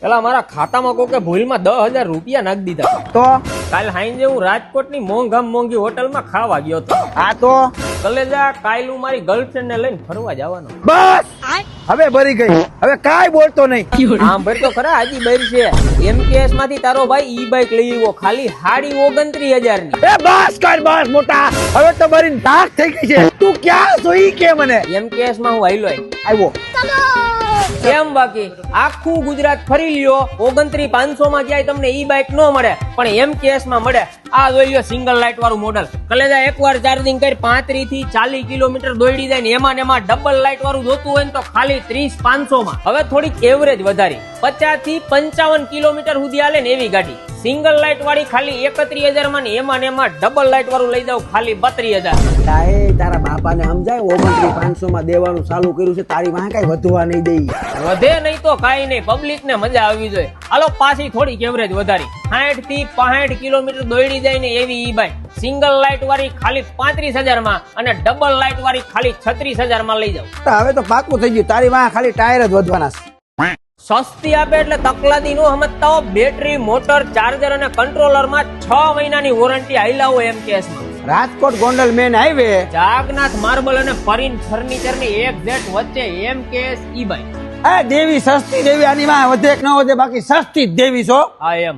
પેલા મારા ખાતામાં કોકે ભૂલમાં 10,000 રૂપિયા નાખી દીધા. તો કાલ હાંજે હું રાજકોટની મોંઘી હોટલમાં ખાવા ગયો હતો. આ તો કલેજા કાલ હું મારી ગર્લફ્રેન્ડ ને લઈને ફરવા જવાનો. બસ હવે ભરી ગઈ, હવે કાઈ બોલતો નહીં. આમ ભર તો ખરા હજી બરી છે. MKS માંથી તારો ભાઈ ઈ બાઈક લઈ આવ્યો ખાલી 29,000 ની. એ બસ કર બસ મોટા, હવે તો ભરી નાક થઈ ગઈ છે. તું ક્યાં છો ઈ કે મને. MKS માં હું આયલો આવ્યો કેમ બાકી આખું ગુજરાત ફરી લ્યો 29,500 માં ક્યાંય તમને ઈ બાઈક ન મળે પણ MKS માં મળે. આ જોઈ લ્યો સિંગલ લાઇટ વાળું મોડલ. કલેજા એકવાર ચાર્જિંગ કરી 35 થી 40 કિલોમીટર દોડી જાય ને એમાં ડબલ લાઇટ વાળું જોતું હોય ને તો ખાલી 30,500 માં. હવે થોડીક એવરેજ વધારી 50 થી 55 કિલોમીટર સુધી હાલે ને એવી ગાડી. સિંગલ લાઇટ વાળી ખાલી 31,000 માં ને એમાં ડબલ લાઇટ વાળું લઈ જાવ ખાલી 32,000. તારા બાપાને સમજાય 29,500 માં દેવાનું ચાલુ કર્યું છે, તારી વાહ કઈ વધવા નહીં દે. વધે નહીં તો કાઈ નહીં, પબ્લિક ને મજા આવવી જોઈએ. હાલો પાછી થોડીક એવરેજ વધારી 60 થી 65 કિલોમીટર દોડી જાય ને એવી ઈ બાઈક. સિંગલ લાઇટ વાળી ખાલી 35,000 માં અને ડબલ લાઇટ વાળી ખાલી 36,000 માં લઈ જાવ. હવે તો પાકું થઈ ગયું, તારી વાહ ખાલી ટાયર જ વધવાના છે. સસ્તી આપે એટલે તકલાદી નો સમજતા હો. બેટરી, મોટર, ચાર્જર અને કંટ્રોલર માં 6 મહિનાની વોરંટી આયલાવો MKS માં. Rajkot Gondal main highway, Jagnath marble અને ફરીન ફર્નિચર ની એક્ઝેક્ટ વચ્ચે MKS ઈ બાઈક. દેવી સસ્તી દેવી, આની માં વધે કે ન વધે, બાકી સસ્તી જ દેવી છો. હા એમ.